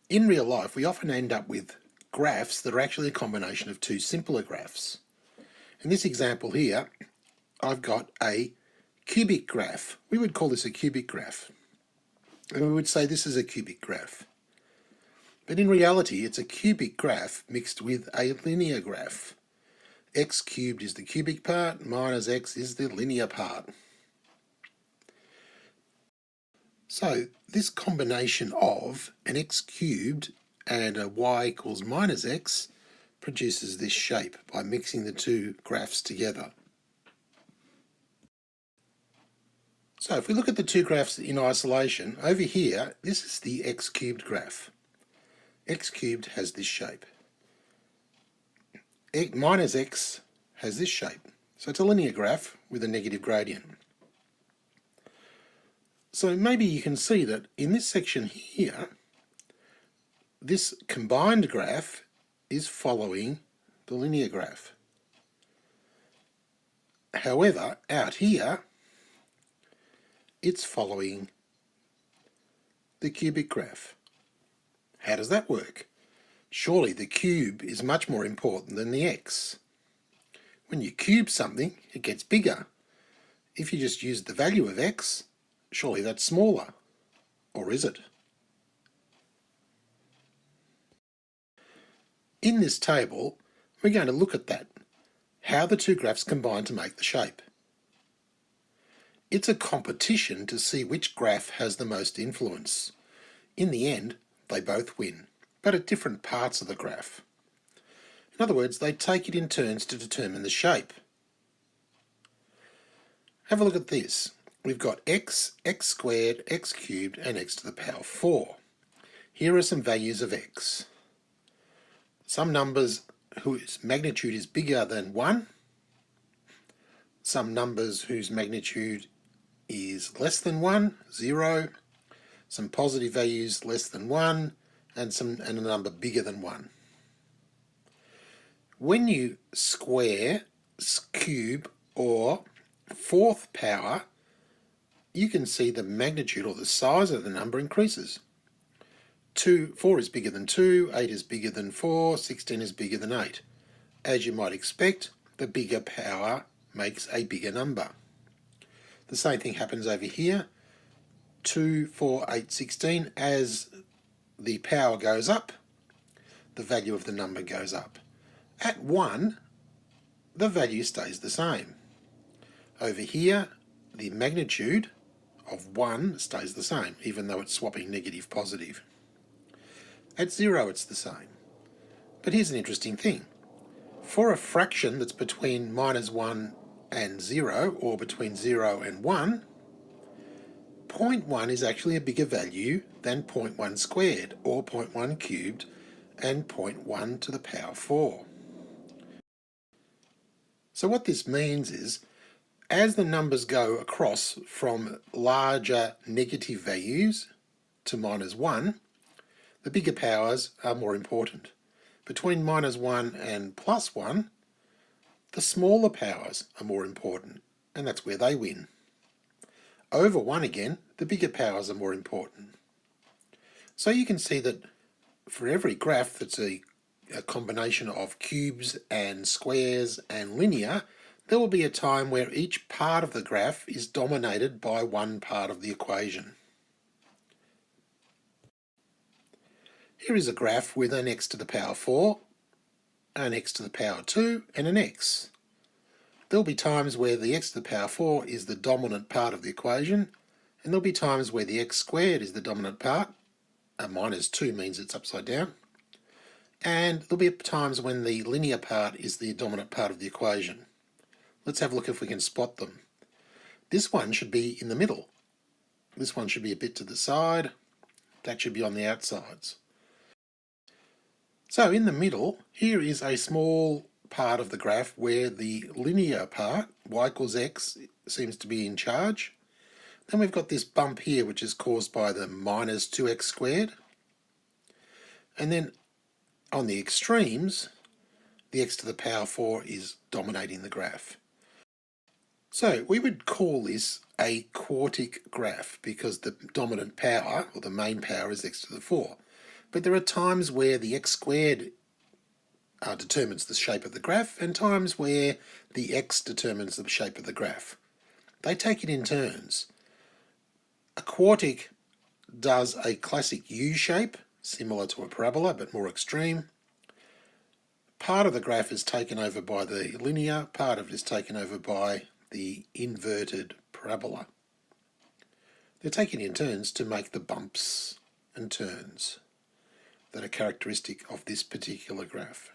In real life, we often end up with graphs that are actually a combination of two simpler graphs. In this example here, I've got a cubic graph. We would call this a cubic graph. And we would say this is a cubic graph. But in reality, it's a cubic graph mixed with a linear graph. X cubed is the cubic part, minus x is the linear part. So this combination of an x cubed and a y equals minus x produces this shape by mixing the two graphs together. So if we look at the two graphs in isolation, over here, this is the x cubed graph. X cubed has this shape. Minus x has this shape. So it's a linear graph with a negative gradient. So maybe you can see that in this section here, this combined graph is following the linear graph. However, out here, it's following the cubic graph. How does that work? Surely the cube is much more important than the x. When you cube something, it gets bigger. If you just use the value of x, surely that's smaller. Or is it? In this table, we're going to look at that, how the two graphs combine to make the shape. It's a competition to see which graph has the most influence. In the end, they both win, but at different parts of the graph. In other words, they take it in turns to determine the shape. Have a look at this. We've got x, x squared, x cubed, and x to the power 4. Here are some values of x. Some numbers whose magnitude is bigger than 1. Some numbers whose magnitude is less than 1, 0. Some positive values less than 1, and a number bigger than 1. When you square, cube, or fourth power, you can see the magnitude or the size of the number increases. 4 is bigger than 2, 8 is bigger than 4, 16 is bigger than 8. As you might expect, the bigger power makes a bigger number. The same thing happens over here. 2, 4, 8, 16. As the power goes up, the value of the number goes up. At 1, the value stays the same. Over here, the magnitude of 1 stays the same, even though it's swapping negative positive. At 0, it's the same. But here's an interesting thing. For a fraction that's between minus 1 and 0, or between 0 and 1, 0.1 is actually a bigger value than 0.1 squared, or 0.1 cubed, and 0.1 to the power 4. So what this means is, as the numbers go across from larger negative values to minus 1, the bigger powers are more important. Between minus 1 and plus 1, the smaller powers are more important, and that's where they win. Over 1 again, the bigger powers are more important. So you can see that for every graph that's a combination of cubes and squares and linear, there will be a time where each part of the graph is dominated by one part of the equation. Here is a graph with an x to the power 4, an x to the power 2, and an x. There'll be times where the x to the power 4 is the dominant part of the equation, and there'll be times where the x squared is the dominant part. A minus 2 means it's upside down. And there'll be times when the linear part is the dominant part of the equation. Let's have a look if we can spot them. This one should be in the middle. This one should be a bit to the side. That should be on the outsides. So in the middle, here is a small part of the graph where the linear part, y equals x, seems to be in charge. Then we've got this bump here which is caused by the minus 2x squared. And then on the extremes, the x to the power 4 is dominating the graph. So we would call this a quartic graph because the dominant power, or the main power, is x to the 4. But there are times where the x squared determines the shape of the graph, and times where the x determines the shape of the graph. They take it in turns. A quartic does a classic U shape, similar to a parabola but more extreme. Part of the graph is taken over by the linear, part of it is taken over by the inverted parabola. They're taken in turns to make the bumps and turns that are characteristic of this particular graph.